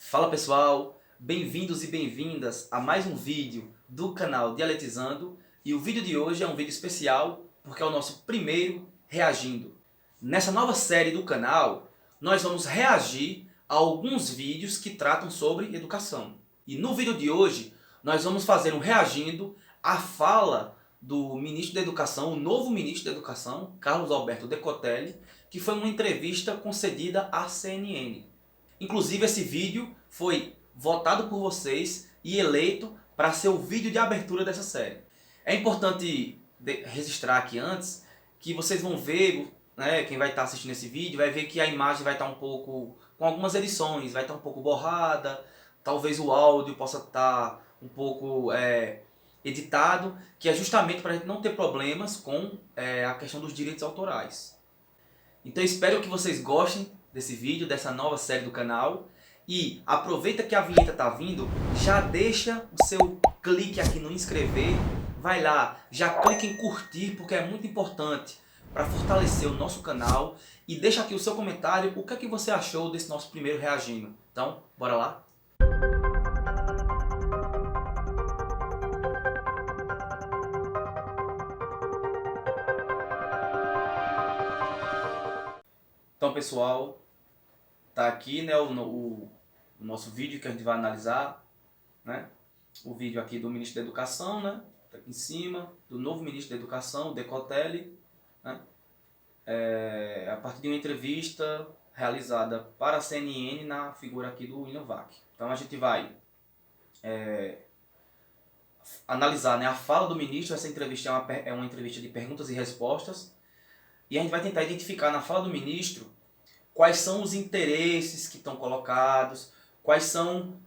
Fala pessoal, bem-vindos e bem-vindas a mais um vídeo do canal Dialetizando, e o vídeo de hoje é um vídeo especial porque é o nosso primeiro reagindo. Nessa nova série do canal, nós vamos reagir a alguns vídeos que tratam sobre educação. E no vídeo de hoje, nós vamos fazer um reagindo à fala do ministro da Educação, o novo ministro da Educação, Carlos Alberto Decotelli, que foi uma entrevista concedida à CNN. Inclusive esse vídeo foi votado por vocês e eleito para ser o vídeo de abertura dessa série. É importante registrar aqui antes que vocês vão ver, né, quem vai estar assistindo esse vídeo vai ver que a imagem vai estar um pouco, com algumas edições, vai estar um pouco borrada, talvez o áudio possa estar um pouco editado, que é justamente para a gente não ter problemas com a questão dos direitos autorais. Então espero que vocês gostem desse vídeo, dessa nova série do canal. E aproveita que a vinheta está vindo, já deixa o seu clique aqui no inscrever. Vai lá, já clica em curtir, porque é muito importante para fortalecer o nosso canal. E deixa aqui o seu comentário, o que é que você achou desse nosso primeiro reagindo. Então, bora lá? Então pessoal, tá aqui, né, o nosso vídeo que a gente vai analisar, né? O vídeo aqui do ministro da Educação, né? Tá aqui em cima, do novo ministro da Educação, Decotelli, né? A partir de uma entrevista realizada para a CNN na figura aqui do William Vac. Então a gente vai analisar, né, a fala do ministro. Essa entrevista é uma entrevista de perguntas e respostas, e a gente vai tentar identificar na fala do ministro quais são os interesses que estão colocados, quais são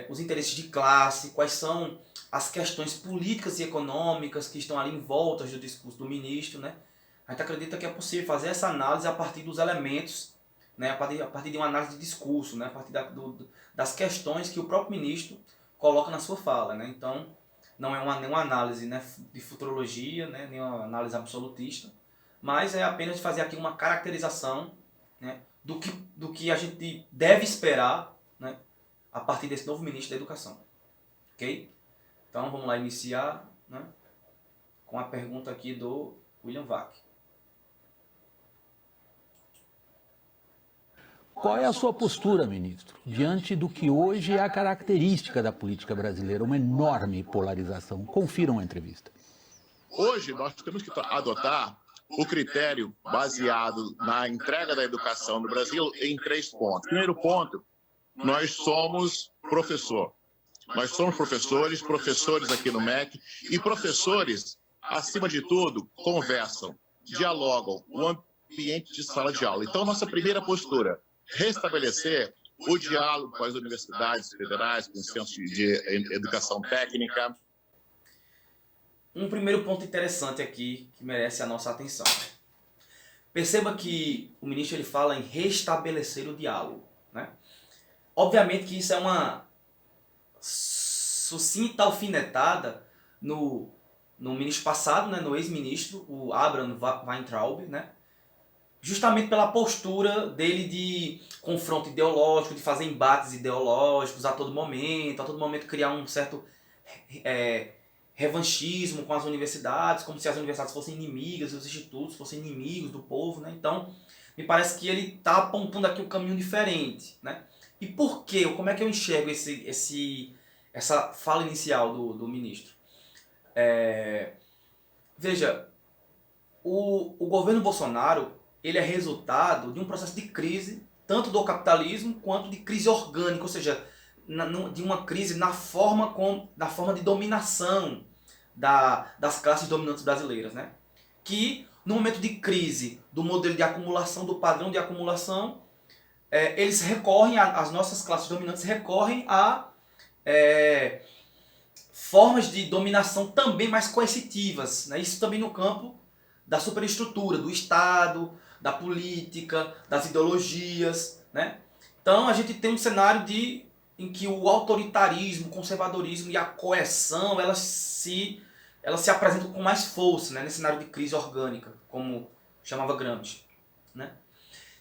os interesses de classe, quais são as questões políticas e econômicas que estão ali em volta do discurso do ministro, né? A gente acredita que é possível fazer essa análise a partir dos elementos, né? a partir de uma análise de discurso, né? A partir das questões que o próprio ministro coloca na sua fala, né? Então, não é nenhuma análise, né, de futurologia, né, nenhuma análise absolutista, mas é apenas fazer aqui uma caracterização, né, do que a gente deve esperar, né, a partir desse novo ministro da Educação. Ok? Então vamos lá iniciar, né, com a pergunta aqui do William Vac. Qual é a sua postura, ministro, diante do que hoje é a característica da política brasileira, uma enorme polarização? Confiram a entrevista. Hoje nós temos que adotar o critério baseado na entrega da educação no Brasil em 3 pontos. Primeiro ponto, nós somos professor. Nós somos professores aqui no MEC, e professores, acima de tudo, conversam, dialogam, o ambiente de sala de aula. Então, nossa primeira postura, restabelecer o diálogo com as universidades federais, com o Centro de Educação Técnica. Um primeiro ponto interessante aqui que merece a nossa atenção. Perceba que o ministro ele fala em restabelecer o diálogo, né? Obviamente que isso é uma sucinta alfinetada no ministro passado, né, no ex-ministro, o Abraham Weintraub, né? Justamente pela postura dele de confronto ideológico, de fazer embates ideológicos a todo momento criar um certo revanchismo com as universidades, como se as universidades fossem inimigas, os institutos fossem inimigos do povo, né? Então, me parece que ele está apontando aqui um caminho diferente, né? E por quê? Como é que eu enxergo essa fala inicial do ministro? Veja, o governo Bolsonaro ele é resultado de um processo de crise, tanto do capitalismo quanto de crise orgânica, ou seja, de uma crise na forma de dominação das classes dominantes brasileiras, né? Que no momento de crise do modelo de acumulação, do padrão de acumulação, eles recorrem, as nossas classes dominantes recorrem a formas de dominação também mais coercitivas, né? Isso também no campo da superestrutura, do Estado, da política, das ideologias, né? Então a gente tem um cenário em que o autoritarismo, o conservadorismo e a coerção elas se apresentam com mais força, né? Nesse cenário de crise orgânica, como chamava Gramsci, né?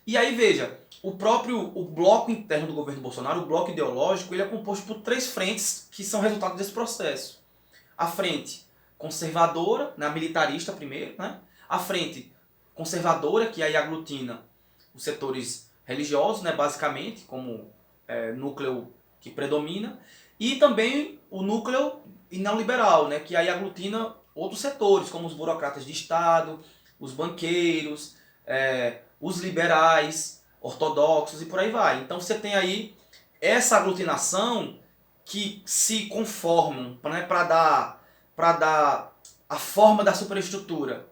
E aí veja, o bloco interno do governo Bolsonaro, o bloco ideológico, ele é composto por 3 frentes que são resultado desse processo. A frente conservadora, né, militarista primeiro, né? A frente conservadora, que aí aglutina os setores religiosos, né, basicamente, como núcleo que predomina, e também o núcleo neoliberal, né, que aí aglutina outros setores, como os burocratas de Estado, os banqueiros, os liberais, ortodoxos e por aí vai. Então você tem aí essa aglutinação que se conformam, né, para dar a forma da superestrutura,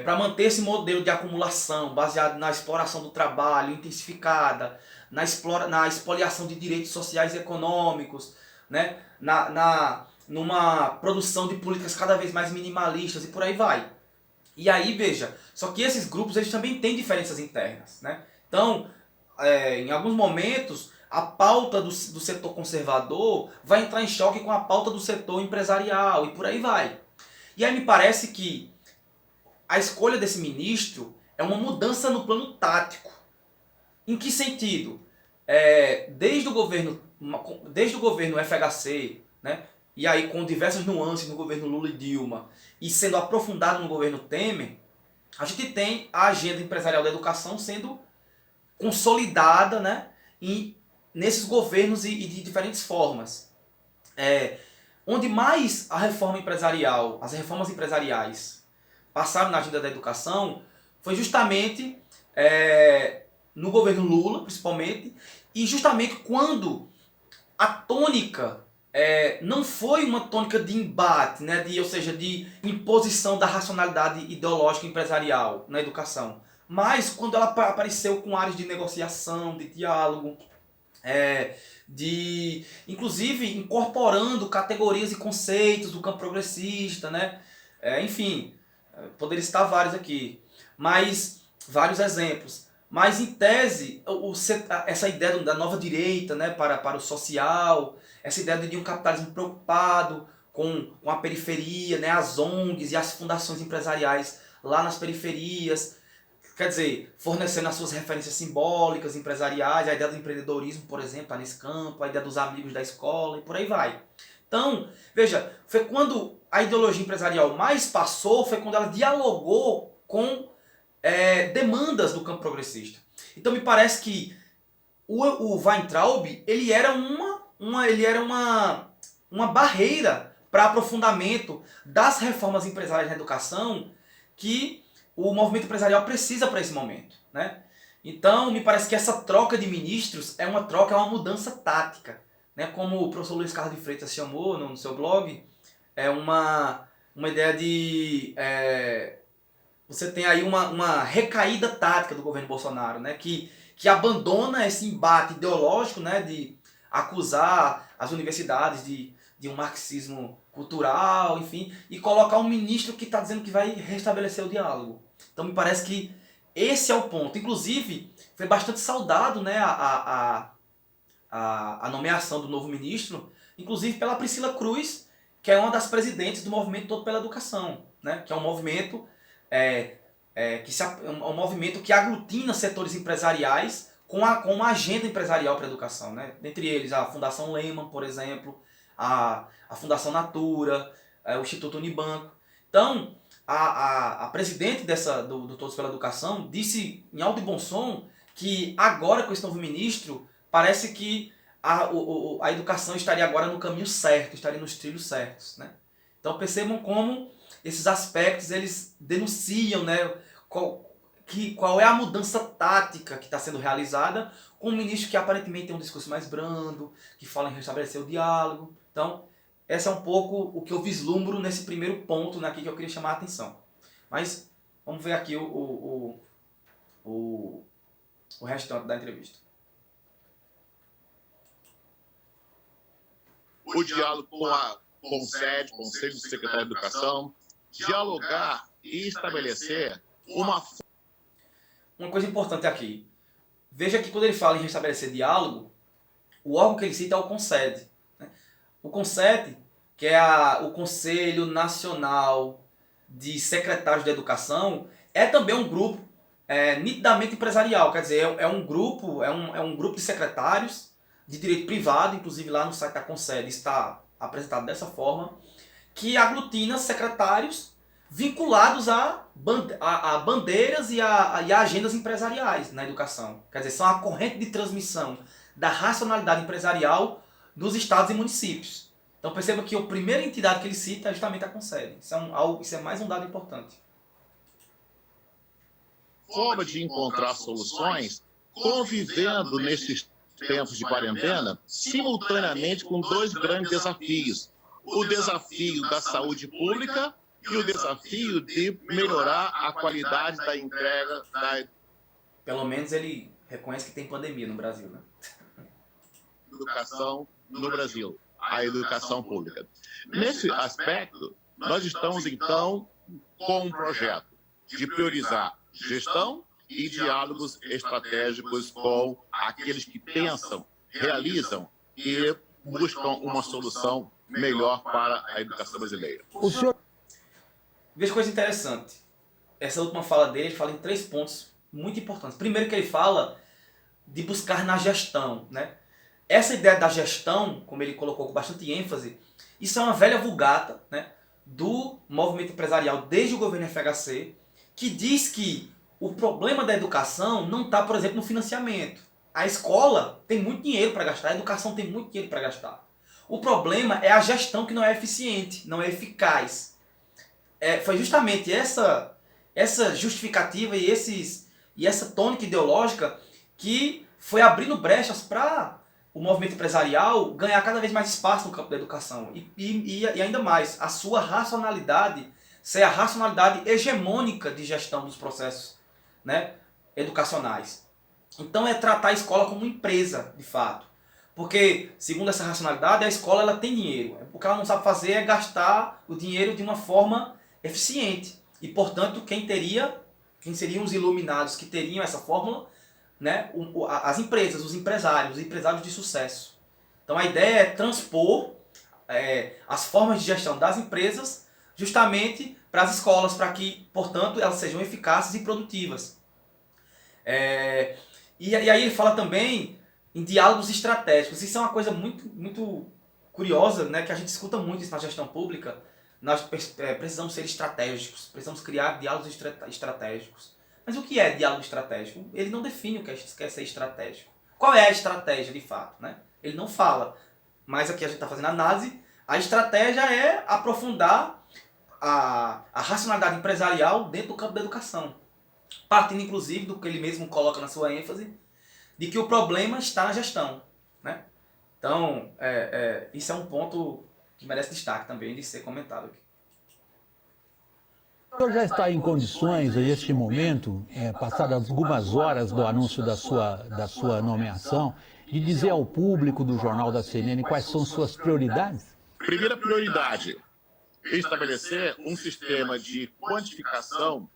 para manter esse modelo de acumulação baseado na exploração do trabalho intensificada, na expoliação de direitos sociais e econômicos, né, numa produção de políticas cada vez mais minimalistas e por aí vai. E aí, veja, só que esses grupos eles também têm diferenças internas, né? Então, em alguns momentos, a pauta do setor conservador vai entrar em choque com a pauta do setor empresarial e por aí vai. E aí me parece que a escolha desse ministro é uma mudança no plano tático. Em que sentido? Desde o governo FHC, né? E aí com diversas nuances no governo Lula e Dilma, e sendo aprofundado no governo Temer, a gente tem a agenda empresarial da educação sendo consolidada, né, nesses governos e de diferentes formas. Onde mais as reformas empresariais passaram na agenda da educação foi justamente no governo Lula, principalmente, e justamente quando a tônica não foi uma tônica de embate, né, ou seja, de imposição da racionalidade ideológica empresarial na educação, mas quando ela apareceu com áreas de negociação, de diálogo, inclusive incorporando categorias e conceitos do campo progressista, né, enfim, poderia citar vários aqui, mas vários exemplos. Mas, em tese, essa ideia da nova direita, né, para o social, essa ideia de um capitalismo preocupado com a periferia, né, as ONGs e as fundações empresariais lá nas periferias, quer dizer, fornecendo as suas referências simbólicas, empresariais, a ideia do empreendedorismo, por exemplo, está nesse campo, a ideia dos amigos da escola e por aí vai. Então, veja, foi quando a ideologia empresarial mais passou, foi quando ela dialogou com demandas do campo progressista. Então me parece que o Weintraub ele era uma barreira para aprofundamento das reformas empresariais na educação que o movimento empresarial precisa para esse momento, né? Então me parece que essa troca de ministros é uma mudança tática, né? Como o professor Luiz Carlos de Freitas chamou no seu blog, é uma ideia de você tem aí uma recaída tática do governo Bolsonaro, né, que abandona esse embate ideológico, né, de acusar as universidades de um marxismo cultural, enfim, e colocar um ministro que está dizendo que vai restabelecer o diálogo. Então me parece que esse é o ponto. Inclusive, foi bastante saudado, né, a nomeação do novo ministro, inclusive pela Priscila Cruz, que é uma das presidentes do Movimento Todo pela Educação, né, que é um movimento um movimento que aglutina setores empresariais com uma agenda empresarial para a educação, né? Dentre eles a Fundação Lehman, por exemplo, a Fundação Natura, o Instituto Unibanco. Então, a presidente do Todos pela Educação disse em alto e bom som que agora com esse novo ministro parece que a educação estaria agora no caminho certo, estaria nos trilhos certos, né? Então percebam como esses aspectos eles denunciam, né, qual é a mudança tática que está sendo realizada com um ministro que aparentemente tem um discurso mais brando, que fala em restabelecer o diálogo. Então, esse é um pouco o que eu vislumbro nesse primeiro ponto, né, aqui que eu queria chamar a atenção. Mas vamos ver aqui o restante da entrevista. O diálogo com o SED, Conselho do Secretário de Educação, dialogar e estabelecer uma coisa importante aqui. Veja que quando ele fala em restabelecer diálogo, o órgão que ele cita é o CONSED, né? O CONSED, que é o Conselho Nacional de Secretários de Educação, é também um grupo nitidamente empresarial, quer dizer, é um grupo de secretários de direito privado, inclusive lá no site da Concede está apresentado dessa forma, que aglutina secretários vinculados a bandeiras e a agendas empresariais na educação. Quer dizer, são a corrente de transmissão da racionalidade empresarial dos estados e municípios. Então perceba que a primeira entidade que ele cita é justamente a Concede. Isso é mais um dado importante. Forma de encontrar soluções convivendo nesses tempos de quarentena, simultaneamente com dois grandes desafios. O desafio da saúde pública e o desafio de melhorar a qualidade da entrega da Pelo menos ele reconhece que tem pandemia no Brasil, né? educação no Brasil, a educação pública. Nesse aspecto, nós estamos, então, com um projeto de priorizar gestão e diálogos estratégicos com aqueles que pensam, realizam e buscam uma solução melhor para a educação brasileira. O senhor... Veja coisa interessante. Essa última fala dele, ele fala em 3 pontos muito importantes. Primeiro que ele fala de buscar na gestão, né? Essa ideia da gestão, como ele colocou com bastante ênfase, isso é uma velha vulgata, né, do movimento empresarial desde o governo FHC, que diz que o problema da educação não está, por exemplo, no financiamento. A escola tem muito dinheiro para gastar, a educação tem muito dinheiro para gastar. O problema é a gestão que não é eficiente, não é eficaz. Foi justamente essa justificativa e essa tônica ideológica que foi abrindo brechas para o movimento empresarial ganhar cada vez mais espaço no campo da educação. E ainda mais, a sua racionalidade ser a racionalidade hegemônica de gestão dos processos, né, educacionais. Então é tratar a escola como uma empresa, de fato. Porque, segundo essa racionalidade, a escola ela tem dinheiro. O que ela não sabe fazer é gastar o dinheiro de uma forma eficiente. E, portanto, quem seriam os iluminados que teriam essa fórmula? Né? As empresas, os empresários de sucesso. Então a ideia é transpor as formas de gestão das empresas justamente para as escolas, para que, portanto, elas sejam eficazes e produtivas. E aí ele fala também em diálogos estratégicos. Isso é uma coisa muito, muito curiosa, né, que a gente escuta muito isso na gestão pública. Nós precisamos ser estratégicos, precisamos criar diálogos estratégicos. Mas o que é diálogo estratégico? Ele não define o que quer ser estratégico. Qual é a estratégia de fato, né? Ele não fala. Mas aqui a gente está fazendo análise. A estratégia é aprofundar a racionalidade empresarial dentro do campo da educação. Partindo inclusive do que ele mesmo coloca na sua ênfase, de que o problema está na gestão, né? Então, isso é um ponto que merece destaque também de ser comentado aqui. O senhor já está em condições, neste momento, passadas algumas horas do anúncio da sua nomeação, de dizer ao público do Jornal da CNN quais são suas prioridades? Primeira prioridade, estabelecer um sistema de quantificação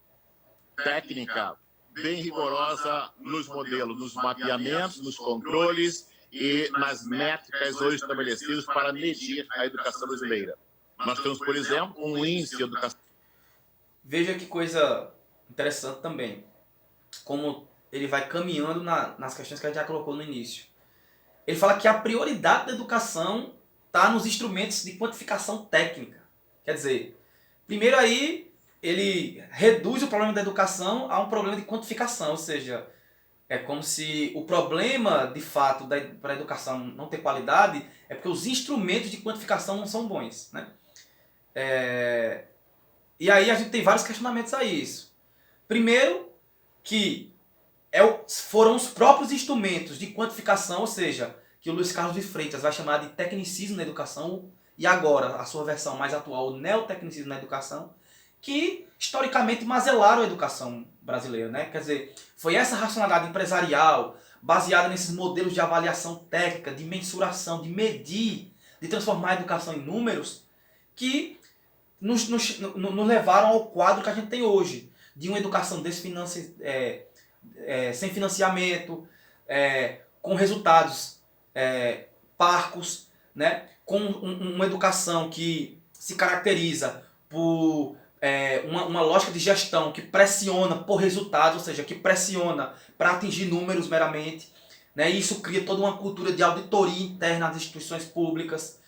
técnica bem rigorosa nos modelos, nos mapeamentos, nos controles e nas métricas hoje estabelecidas para medir a educação brasileira. Nós temos, por exemplo, um índice de educação. Veja que coisa interessante também, como ele vai caminhando nas questões que a gente já colocou no início. Ele fala que a prioridade da educação está nos instrumentos de quantificação técnica. Quer dizer, primeiro aí ele reduz o problema da educação a um problema de quantificação, ou seja, é como se o problema de fato para a educação não ter qualidade é porque os instrumentos de quantificação não são bons, né? E aí a gente tem vários questionamentos a isso. Primeiro, que foram os próprios instrumentos de quantificação, ou seja, que o Luiz Carlos de Freitas vai chamar de tecnicismo na educação, e agora a sua versão mais atual, o neotecnicismo na educação, que historicamente mazelaram a educação brasileira, né? Quer dizer, foi essa racionalidade empresarial, baseada nesses modelos de avaliação técnica, de mensuração, de medir, de transformar a educação em números, que nos levaram ao quadro que a gente tem hoje, de uma educação sem financiamento, com resultados parcos, né? Com uma educação que se caracteriza por uma lógica de gestão que pressiona por resultados, ou seja, que pressiona para atingir números meramente, né? Isso cria toda uma cultura de auditoria interna nas instituições públicas.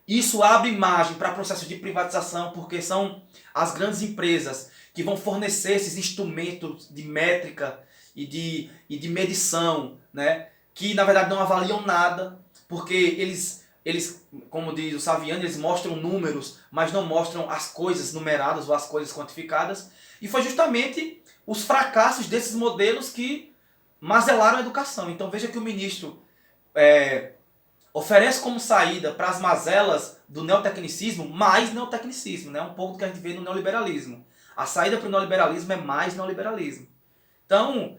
Isso abre margem para processos de privatização, porque são as grandes empresas que vão fornecer esses instrumentos de métrica e de medição, né? Que na verdade não avaliam nada, porque eles, como diz o Saviani, eles mostram números, mas não mostram as coisas numeradas ou as coisas quantificadas. E foi justamente os fracassos desses modelos que mazelaram a educação. Então veja que o ministro oferece como saída para as mazelas do neotecnicismo mais neotecnicismo, né? Um pouco do que a gente vê no neoliberalismo. A saída para o neoliberalismo é mais neoliberalismo. Então,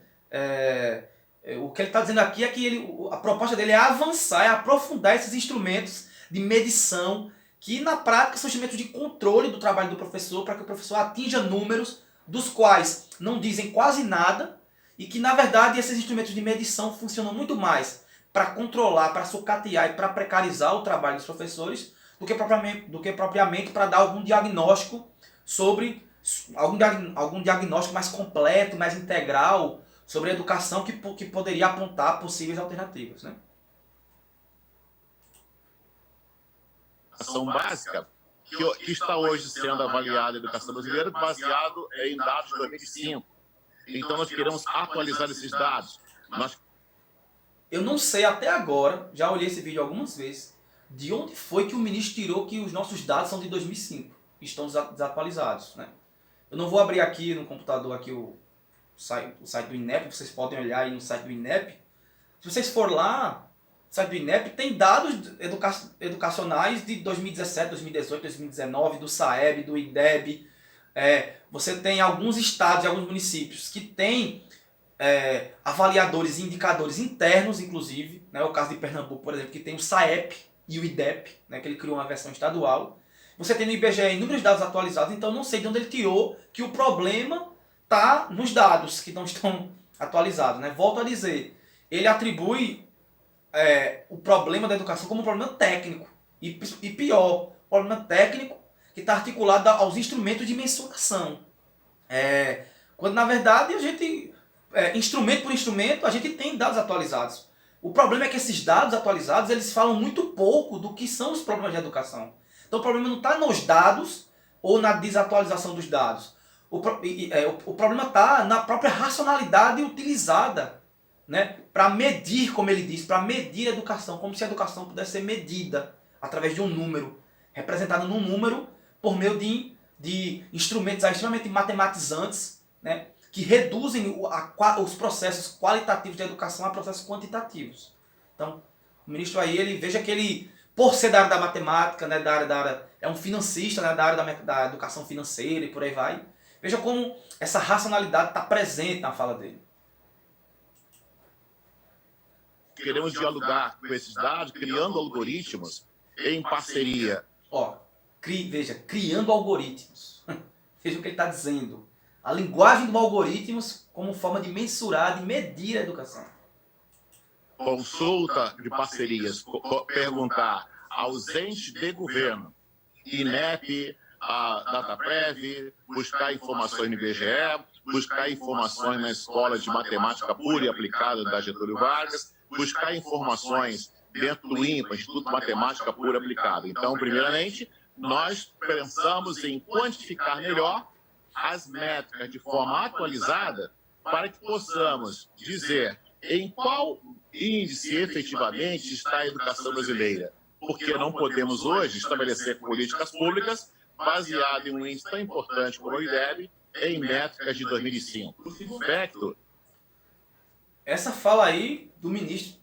o que ele está dizendo aqui é que a proposta dele é avançar, é aprofundar esses instrumentos de medição, que na prática são instrumentos de controle do trabalho do professor, para que o professor atinja números dos quais não dizem quase nada, e que na verdade esses instrumentos de medição funcionam muito mais para controlar, para sucatear e para precarizar o trabalho dos professores, do que propriamente para dar algum diagnóstico sobre algum diagnóstico mais completo, mais integral sobre a educação que poderia apontar possíveis alternativas, né? Ação básica que está hoje sendo avaliada a educação brasileira baseado em dados de 2005. Então nós queremos atualizar esses dados. Eu não sei até agora, já olhei esse vídeo algumas vezes, de onde foi que o ministro tirou que os nossos dados são de 2005 e estão desatualizados, né? Eu não vou abrir aqui no computador aqui o site do INEP, vocês podem olhar aí no site do INEP. Se vocês for lá, no site do INEP tem dados educacionais de 2017, 2018, 2019, do SAEB, do IDEB. Você tem alguns estados e alguns municípios que têm avaliadores e indicadores internos, inclusive, né? O caso de Pernambuco, por exemplo, que tem o SAEP e o IDEP, né? Que ele criou uma versão estadual. Você tem no IBGE inúmeros dados atualizados, então não sei de onde ele tirou que o problema está nos dados que não estão atualizados, né? Volto a dizer, ele atribui o problema da educação como um problema técnico. E pior, problema técnico que está articulado aos instrumentos de mensuração. Quando na verdade a gente, instrumento por instrumento, a gente tem dados atualizados. O problema é que esses dados atualizados eles falam muito pouco do que são os problemas de educação. Então o problema não está nos dados ou na desatualização dos dados. O problema está na própria racionalidade utilizada, né, para medir, como ele diz, para medir a educação, como se a educação pudesse ser medida através de um número, representado num número por meio de instrumentos extremamente matematizantes, né, que reduzem os processos qualitativos de educação a processos quantitativos. Então, o ministro aí, veja que ele, por ser da área da matemática, né, é um financista, né, da área da educação financeira e por aí vai. Veja como essa racionalidade está presente na fala dele. Queremos dialogar com esses dados, criando algoritmos em parceria. Veja, criando algoritmos. Veja o que ele está dizendo. A linguagem dos algoritmos como forma de mensurar, de medir a educação. Consulta de parcerias, perguntar aos entes de governo, INEP, a DataPrev, buscar informações no IBGE, buscar informações na Escola de Matemática Pura e Aplicada da Getúlio Vargas, buscar informações dentro do INPA, Instituto de Matemática Pura e Aplicada. Então, primeiramente, nós pensamos em quantificar melhor as métricas de forma atualizada para que possamos dizer em qual índice efetivamente está a educação brasileira. Porque não podemos hoje estabelecer políticas públicas baseadas em um índice tão importante como o IDEB em métricas de 2005. Essa fala aí do ministro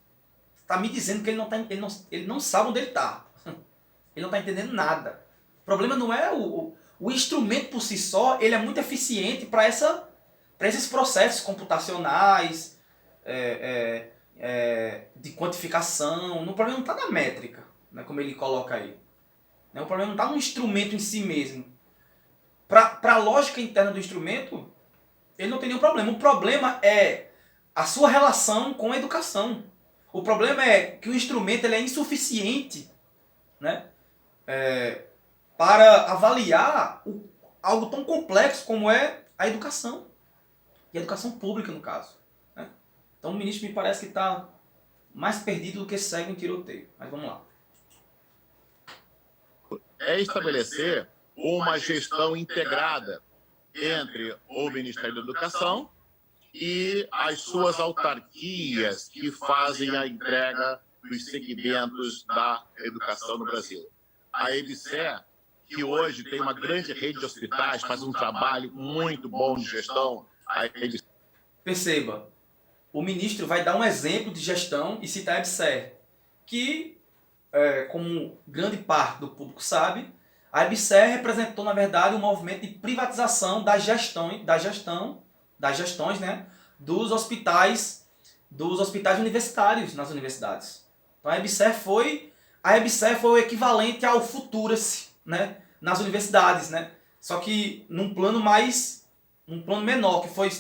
está me dizendo que ele não sabe onde ele está. Ele não está entendendo nada. O problema não é o instrumento por si só, ele é muito eficiente para esses processos computacionais, de quantificação. O problema não está na métrica, né, como ele coloca aí. O problema não está no instrumento em si mesmo. Para a lógica interna do instrumento, ele não tem nenhum problema. O problema é a sua relação com a educação. O problema é que o instrumento ele é insuficiente, né, para avaliar algo tão complexo como é a educação. E a educação pública, no caso. Né? Então o ministro me parece que está mais perdido do que cego em tiroteio. Mas vamos lá. É estabelecer uma gestão integrada entre o Ministério da Educação e as suas autarquias que fazem a entrega dos segmentos da educação no Brasil. A EBSER, que hoje tem uma grande rede de hospitais, faz um trabalho muito bom de gestão. Perceba, o ministro vai dar um exemplo de gestão e citar a EBSER, que, como grande parte do público sabe, a EBSER representou, na verdade, um movimento de privatização das gestões, né, dos hospitais universitários nas universidades. Então a EBSER foi o equivalente ao Futurace, né, nas universidades, né? Só que num plano menor, que foi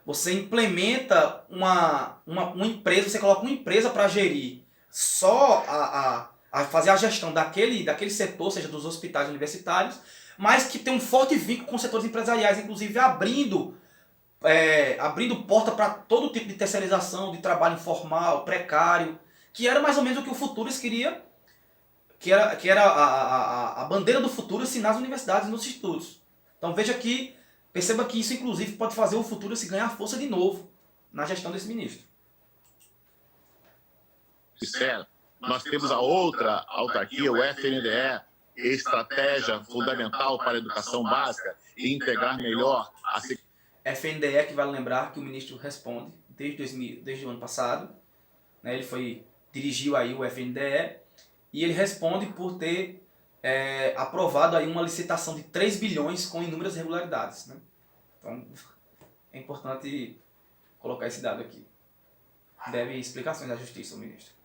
você implementa uma empresa, você coloca uma empresa para gerir só a fazer a gestão daquele setor, seja dos hospitais universitários, mas que tem um forte vínculo com setores empresariais, inclusive abrindo porta para todo tipo de terceirização, de trabalho informal, precário, que era mais ou menos o que o Futurace queria, que era a bandeira do Futurace nas universidades e nos institutos. Então perceba que isso inclusive pode fazer o Futurace ganhar força de novo na gestão desse ministro. Certo. Nós temos a outra autarquia, o FNDE, estratégia fundamental para a educação básica e integrar melhor a FNDE, que vale lembrar que o ministro responde desde o ano passado, né? Ele dirigiu aí o FNDE e ele responde por ter aprovado aí uma licitação de 3 bilhões com inúmeras irregularidades, né? Então é importante colocar esse dado aqui. Deve explicações da Justiça, o ministro.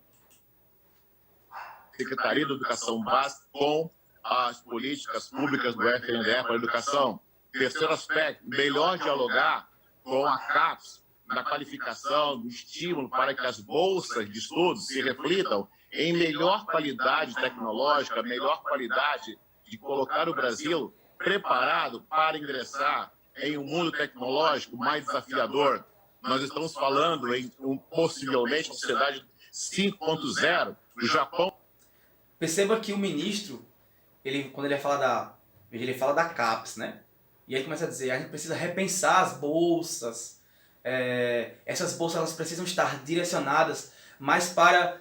Secretaria da Educação Básica com as políticas públicas do FNDE para a educação. Terceiro aspecto, melhor dialogar com a CAPES na qualificação, do estímulo para que as bolsas de estudos se reflitam em melhor qualidade tecnológica, melhor qualidade de colocar o Brasil preparado para ingressar em um mundo tecnológico mais desafiador. Nós estamos falando em possivelmente sociedade 5.0, o Japão. Perceba que o ministro, quando ele fala da CAPES, né? E ele começa a dizer, a gente precisa repensar as bolsas. Essas bolsas elas precisam estar direcionadas mais para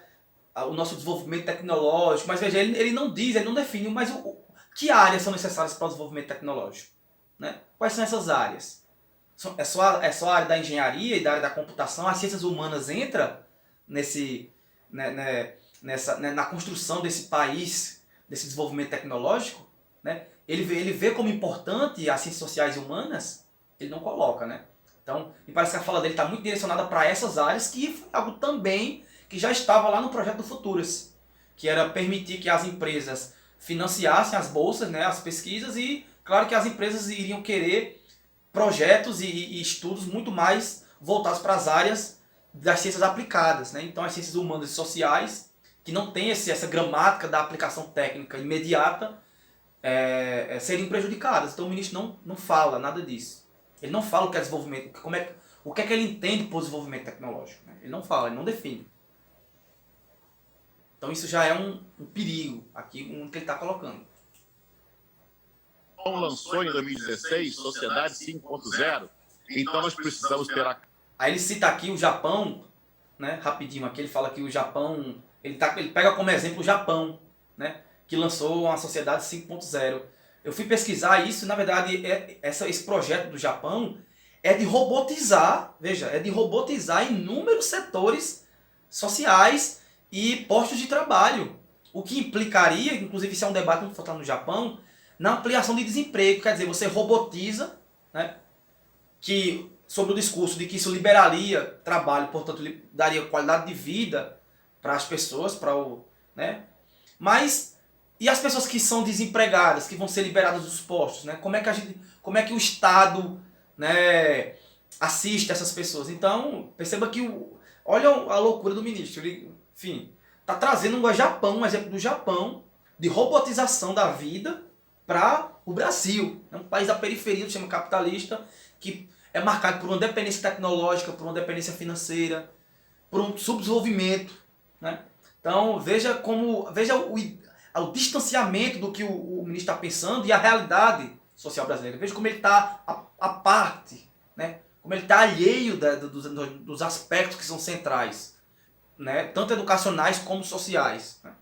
o nosso desenvolvimento tecnológico. Mas veja, ele não diz, ele não define, mas que áreas são necessárias para o desenvolvimento tecnológico? Né? Quais são essas áreas? É só a área da engenharia e da área da computação? As ciências humanas entram na construção desse país, desse desenvolvimento tecnológico? Né? Ele vê como importante as ciências sociais e humanas, ele não coloca, né? Então, me parece que a fala dele está muito direcionada para essas áreas, que foi algo também que já estava lá no projeto do Futurace, que era permitir que as empresas financiassem as bolsas, né, as pesquisas, e claro que as empresas iriam querer projetos e estudos muito mais voltados para as áreas das ciências aplicadas, né? Então, as ciências humanas e sociais, que não tem essa gramática da aplicação técnica imediata, seriam prejudicadas. Então o ministro não fala nada disso. Ele não fala o que é desenvolvimento, o que é que ele entende por desenvolvimento tecnológico. Né? Ele não fala, ele não define. Então isso já é um perigo aqui no que ele está colocando. Lançou em 2016 Sociedade 5.0, então nós precisamos ter a... Aí ele cita aqui o Japão, né? Rapidinho aqui, ele fala que o Japão, ele pega como exemplo o Japão, né? Que lançou uma Sociedade 5.0. Eu fui pesquisar isso, na verdade, esse projeto do Japão é de robotizar, veja, inúmeros setores sociais e postos de trabalho. O que implicaria, inclusive isso é um debate muito forte no Japão, na ampliação de desemprego. Quer dizer, você robotiza, né, sobre o discurso de que isso liberaria trabalho, portanto, daria qualidade de vida para as pessoas, né? Mas e as pessoas que são desempregadas, que vão ser liberadas dos postos, né? Como é que o Estado, né, assiste essas pessoas? Então, perceba que olha a loucura do ministro. Ele, enfim, está trazendo um exemplo do Japão, de robotização da vida, para o Brasil. É um país da periferia do sistema capitalista que é marcado por uma dependência tecnológica, por uma dependência financeira, por um subdesenvolvimento, né? Então veja o distanciamento do que o ministro está pensando e a realidade social brasileira. Veja como ele está à parte, né? Como ele está alheio dos aspectos que são centrais, né? Tanto educacionais como sociais, né?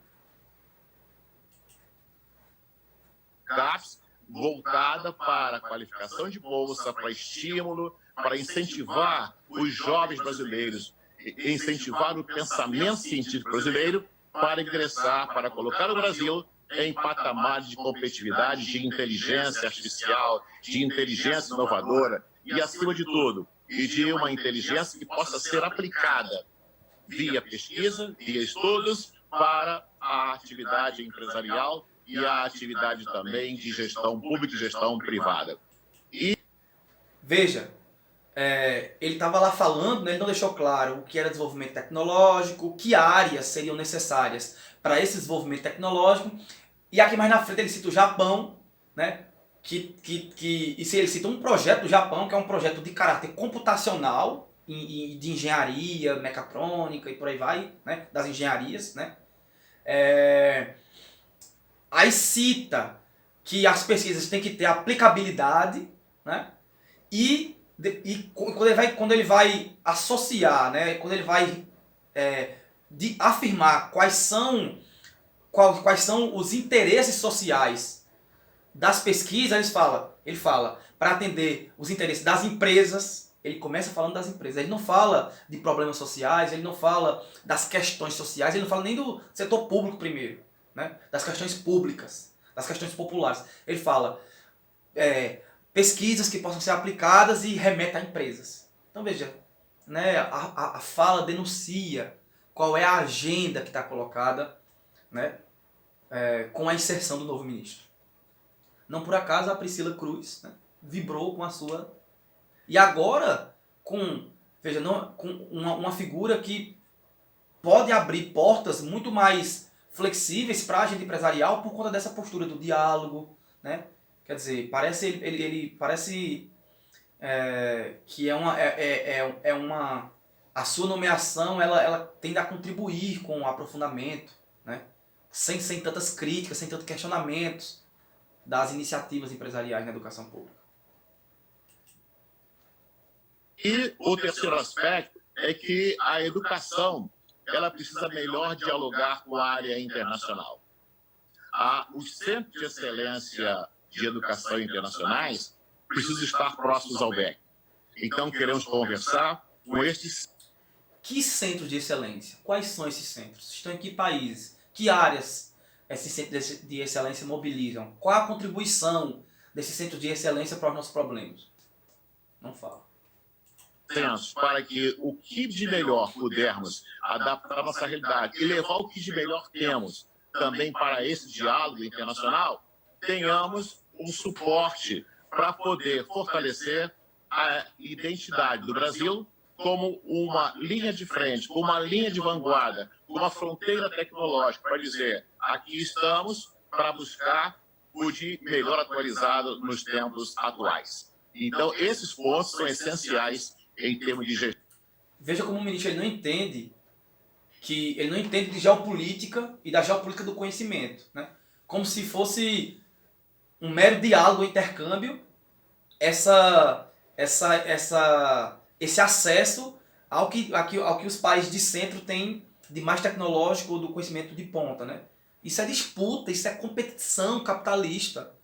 CAPES voltada para qualificação de bolsa, para estímulo, para incentivar os jovens brasileiros, incentivar o pensamento científico brasileiro para ingressar, para colocar o Brasil em patamares de competitividade, de inteligência artificial, de inteligência inovadora e, acima de tudo, e de uma inteligência que possa ser aplicada via pesquisa, via estudos, para a atividade empresarial e a atividade também de gestão pública e gestão privada. Veja, ele estava lá falando, né, ele não deixou claro o que era desenvolvimento tecnológico, que áreas seriam necessárias para esse desenvolvimento tecnológico. E aqui mais na frente ele cita o Japão, né, ele cita um projeto do Japão, que é um projeto de caráter computacional, de engenharia, mecatrônica e por aí vai, né, das engenharias, né. Aí cita que as pesquisas têm que ter aplicabilidade, né, e quando ele vai associar, né, quando ele vai afirmar quais são os interesses sociais das pesquisas, ele fala para atender os interesses das empresas. Ele começa falando das empresas, ele não fala de problemas sociais, ele não fala das questões sociais, ele não fala nem do setor público primeiro, né, das questões públicas, das questões populares. Ele fala pesquisas que possam ser aplicadas e remete a empresas. Então veja, né, a fala denuncia qual é a agenda que está colocada, né, com a inserção do novo ministro. Não por acaso a Priscila Cruz, né, vibrou com a sua... E agora com uma figura que pode abrir portas muito mais flexíveis para a agenda empresarial por conta dessa postura do diálogo, né? Quer dizer, ele parece que a sua nomeação ela tende a contribuir com o aprofundamento, né? Sem tantas críticas, sem tantos questionamentos das iniciativas empresariais na educação pública. E o terceiro aspecto é que a educação ela precisa melhor dialogar com a área internacional. Os centros de excelência de educação internacionais precisam estar próximos ao BEC. Então, queremos conversar com estes... Que centros de excelência? Quais são esses centros? Estão em que países? Que áreas esses centros de excelência mobilizam? Qual a contribuição desses centros de excelência para os nossos problemas? Não fala. Para que o que de melhor pudermos adaptar a nossa realidade e levar o que de melhor temos também para esse diálogo internacional, tenhamos um suporte para poder fortalecer a identidade do Brasil como uma linha de frente, como uma linha de vanguarda, como uma fronteira tecnológica, para dizer, aqui estamos para buscar o de melhor atualizado nos tempos atuais. Então, esses pontos são essenciais em termos de gestão. Veja como o ministro ele não entende de geopolítica e da geopolítica do conhecimento, né? Como se fosse um mero diálogo, intercâmbio, esse acesso ao que os países de centro têm de mais tecnológico ou do conhecimento de ponta, né? Isso é disputa, isso é competição capitalista.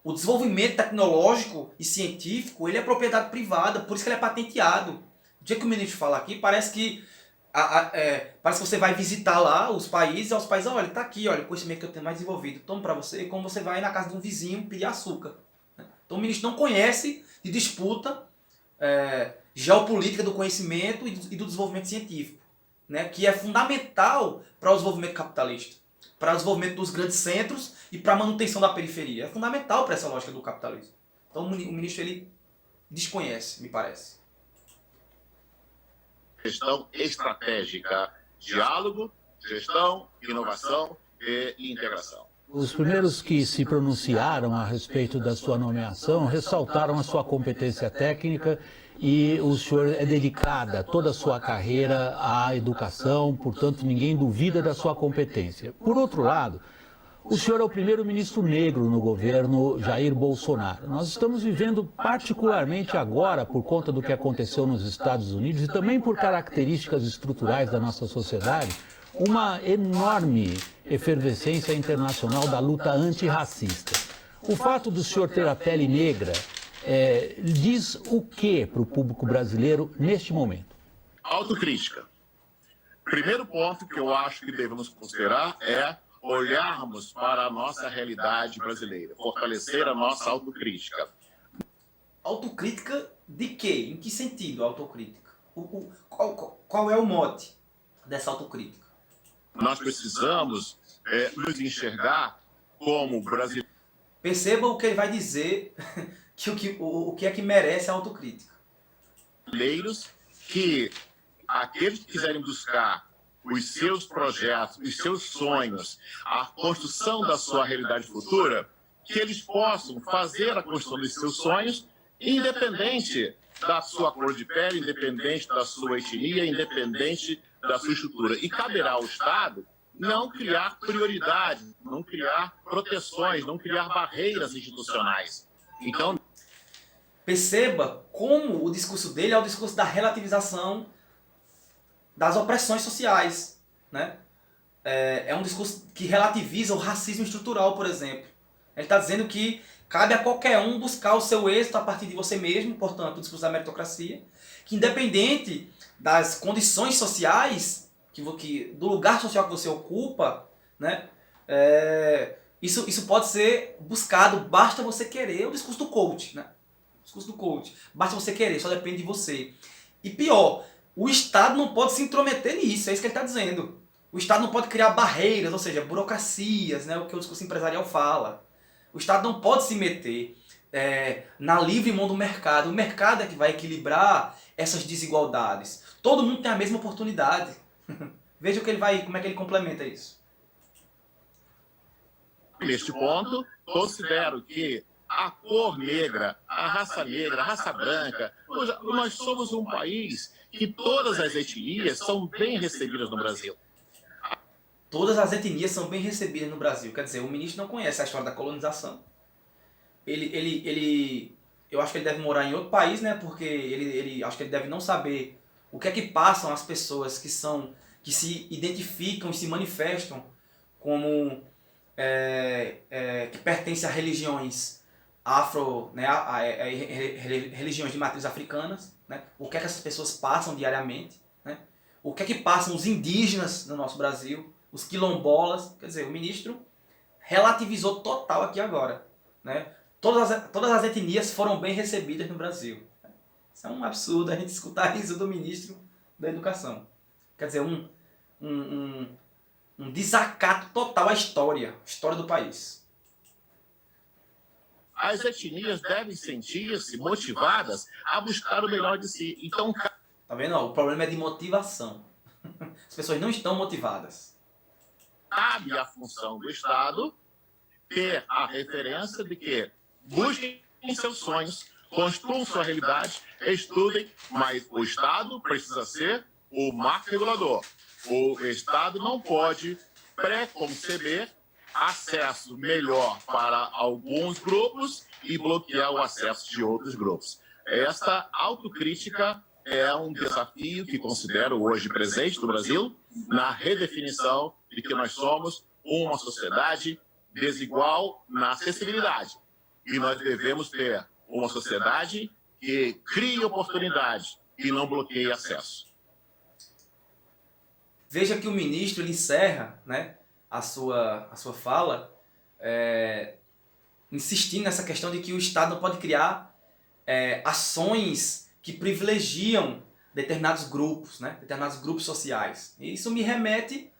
O desenvolvimento tecnológico e científico ele é propriedade privada, por isso que ele é patenteado. Do dia que o ministro fala aqui, parece que você vai visitar lá os países, e os países, olha, tá aqui, olha, o conhecimento que eu tenho mais desenvolvido, toma para você, como você vai na casa de um vizinho pedir açúcar. Então o ministro não conhece de disputa geopolítica do conhecimento e do desenvolvimento científico, né, que é fundamental para o desenvolvimento capitalista, para o desenvolvimento dos grandes centros e para a manutenção da periferia. É fundamental para essa lógica do capitalismo. Então o ministro ele desconhece, me parece. Gestão estratégica, diálogo, gestão, inovação e integração. Os primeiros que se pronunciaram a respeito da sua nomeação ressaltaram a sua competência técnica e o senhor é dedicada toda a sua carreira à educação, portanto ninguém duvida da sua competência. Por outro lado, o senhor é o primeiro-ministro negro no governo Jair Bolsonaro. Nós estamos vivendo, particularmente agora, por conta do que aconteceu nos Estados Unidos e também por características estruturais da nossa sociedade, uma enorme efervescência internacional da luta antirracista. O fato do senhor ter a pele negra diz o que para o público brasileiro neste momento? Autocrítica. Primeiro ponto que eu acho que devemos considerar é olharmos para a nossa realidade brasileira, fortalecer a nossa autocrítica. Autocrítica de quê? Em que sentido autocrítica? Qual é o mote dessa autocrítica? Nós precisamos nos enxergar como brasileiros. Perceba o que ele vai dizer, o que é que merece a autocrítica. Que aqueles que quiserem buscar os seus projetos, os seus sonhos, a construção da sua realidade futura, que eles possam fazer a construção dos seus sonhos, independente da sua cor de pele, independente da sua etnia, independente da sua estrutura. E caberá ao Estado não criar prioridades, não criar proteções, não criar barreiras institucionais. Então, perceba como o discurso dele é o discurso da relativização das opressões sociais, né? É um discurso que relativiza o racismo estrutural, por exemplo. Ele está dizendo que cabe a qualquer um buscar o seu êxito a partir de você mesmo, portanto, o discurso da meritocracia, que independente das condições sociais, do lugar social que você ocupa, né? Isso pode ser buscado, basta você querer. É o discurso do coach, né? O discurso do coach. Basta você querer, só depende de você. E pior, o Estado não pode se intrometer nisso, é isso que ele está dizendo. O Estado não pode criar barreiras, ou seja, burocracias, né, o que o discurso empresarial fala. O Estado não pode se meter na livre mão do mercado. O mercado é que vai equilibrar essas desigualdades. Todo mundo tem a mesma oportunidade. Veja como é que ele complementa isso. Neste ponto, considero que a cor negra, a raça branca, nós somos um país que todas as etnias são bem recebidas no Brasil. Todas as etnias são bem recebidas no Brasil. Quer dizer, o ministro não conhece a história da colonização. Eu acho que ele deve morar em outro país, né? Porque acho que ele deve não saber o que é que passam as pessoas que se identificam e se manifestam como que pertencem a religiões afro, né, religiões de matriz africanas, né? O que é que essas pessoas passam diariamente, né? O que é que passam os indígenas no nosso Brasil, os quilombolas. Quer dizer, o ministro relativizou total aqui agora, né? Todas as etnias foram bem recebidas no Brasil. Isso é um absurdo a gente escutar isso do ministro da Educação. Quer dizer, um desacato total à história do país. As etnias devem sentir-se motivadas a buscar o melhor de si. Então, tá vendo? O problema é de motivação. As pessoas não estão motivadas. Cabe à função do Estado ter a referência de que busquem seus sonhos, construam sua realidade, estudem, mas o Estado precisa ser o marco regulador. O Estado não pode preconceber acesso melhor para alguns grupos e bloquear o acesso de outros grupos. Esta autocrítica é um desafio que considero hoje presente no Brasil, na redefinição de que nós somos uma sociedade desigual na acessibilidade. E nós devemos ter uma sociedade que crie oportunidade e não bloqueie acesso. Veja que o ministro ele encerra, né, a sua fala insistindo nessa questão de que o Estado não pode criar ações que privilegiam determinados grupos, né, determinados grupos sociais. E isso me remete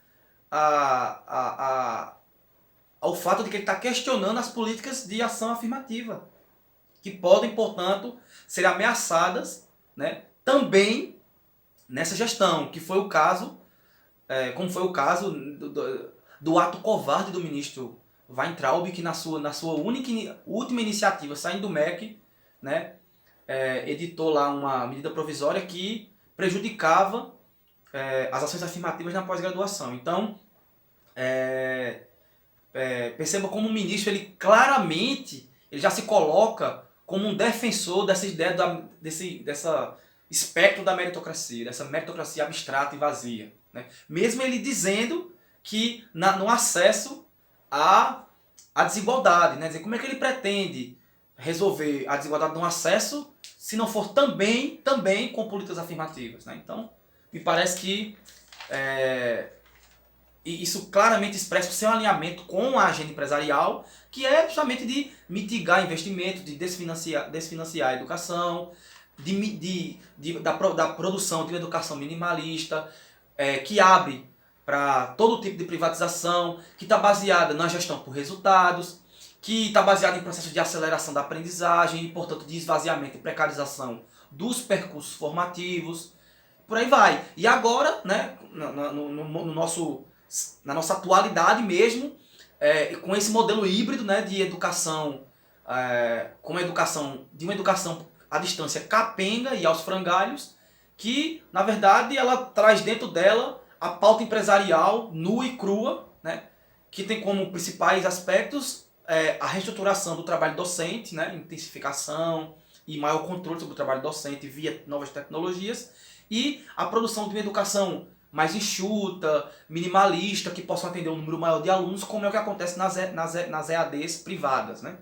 ao fato de que ele está questionando as políticas de ação afirmativa, que podem, portanto, ser ameaçadas, né, também nessa gestão, que foi o caso, como foi o caso do ato covarde do ministro Weintraub, que na sua última iniciativa, saindo do MEC, né, editou lá uma medida provisória que prejudicava as ações afirmativas na pós-graduação. Então, perceba como o ministro, ele claramente ele já se coloca como um defensor dessa ideia dessa espectro da meritocracia, dessa meritocracia abstrata e vazia, né? Mesmo ele dizendo que no acesso à desigualdade, né? Dizer, como é que ele pretende resolver a desigualdade no acesso se não for também com políticas afirmativas, né? Então, me parece que isso claramente expressa o seu alinhamento com a agenda empresarial, que é justamente de mitigar investimentos, de desfinanciar a educação, da produção de uma educação minimalista, que abre para todo tipo de privatização, que está baseada na gestão por resultados, que está baseada em processos de aceleração da aprendizagem e, portanto, de esvaziamento e precarização dos percursos formativos, por aí vai. E agora, né, na nossa atualidade mesmo, com esse modelo híbrido, né, de educação, de uma educação à distância capenga e aos frangalhos, que, na verdade, ela traz dentro dela a pauta empresarial nua e crua, né, que tem como principais aspectos a reestruturação do trabalho docente, né, intensificação e maior controle sobre o trabalho docente via novas tecnologias, e a produção de uma educação mais enxuta, minimalista, que possam atender um número maior de alunos, como é o que acontece nas EADs privadas, né?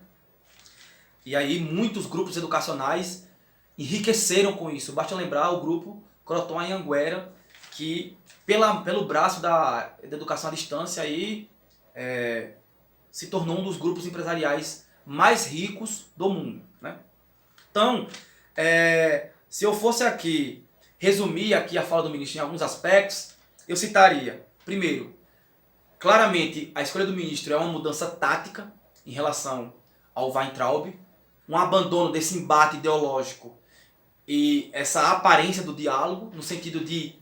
E aí muitos grupos educacionais enriqueceram com isso. Basta lembrar o grupo Croton Anhanguera, que pelo braço da educação à distância aí, se tornou um dos grupos empresariais mais ricos do mundo, né? Então, se eu fosse aqui resumir aqui a fala do ministro em alguns aspectos, eu citaria, primeiro, claramente a escolha do ministro é uma mudança tática em relação ao Weintraub, um abandono desse embate ideológico e essa aparência do diálogo, no sentido de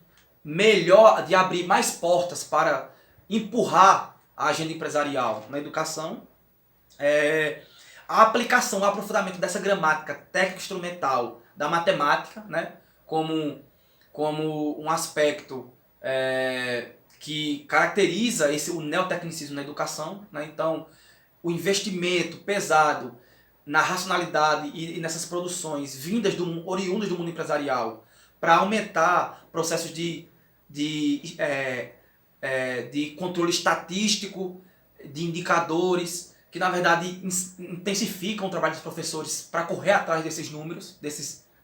abrir mais portas para empurrar a agenda empresarial na educação, a aplicação, o aprofundamento dessa gramática técnico-instrumental da matemática, né, como um aspecto que caracteriza o neotecnicismo na educação, né? Então, o investimento pesado na racionalidade e nessas produções oriundas do mundo empresarial para aumentar processos de controle estatístico, de indicadores, que na verdade intensificam o trabalho dos professores para correr atrás desses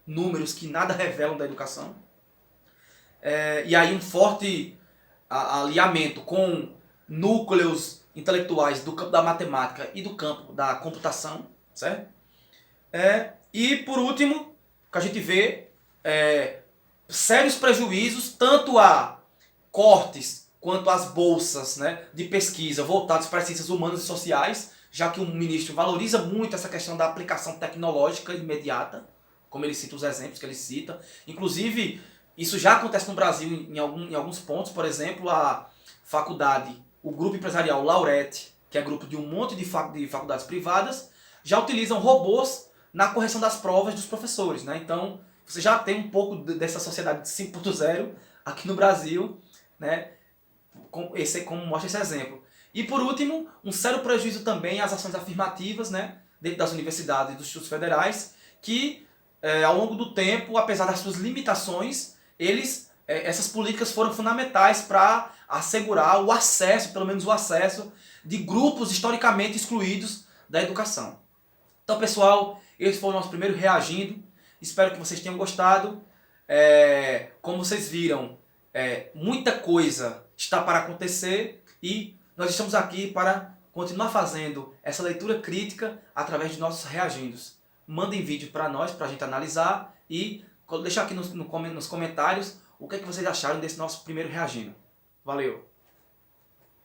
números que nada revelam da educação. E aí um forte alinhamento com núcleos intelectuais do campo da matemática e do campo da computação, certo? E por último, o que a gente vê sérios prejuízos tanto a cortes quanto às bolsas, né, de pesquisa voltadas para as ciências humanas e sociais, já que o ministro valoriza muito essa questão da aplicação tecnológica imediata, como ele cita os exemplos que ele cita. Inclusive, isso já acontece no Brasil em alguns pontos. Por exemplo, a faculdade, o grupo empresarial Laurete, que é grupo de um monte de faculdades privadas, já utilizam robôs na correção das provas dos professores, né? Então, você já tem um pouco dessa sociedade de 5.0 aqui no Brasil, né? Como mostra esse exemplo. E por último, um sério prejuízo também às ações afirmativas, né, dentro das universidades e dos institutos federais, que ao longo do tempo, apesar das suas limitações, essas políticas foram fundamentais para assegurar o acesso, pelo menos o acesso, de grupos historicamente excluídos da educação. Então, pessoal, esse foi o nosso primeiro Reagindo. Espero que vocês tenham gostado. Como vocês viram, muita coisa está para acontecer e nós estamos aqui para continuar fazendo essa leitura crítica através de nossos reagindos. Mandem vídeo para nós, para a gente analisar e deixar aqui nos comentários o que é que vocês acharam desse nosso primeiro Reagindo. Valeu!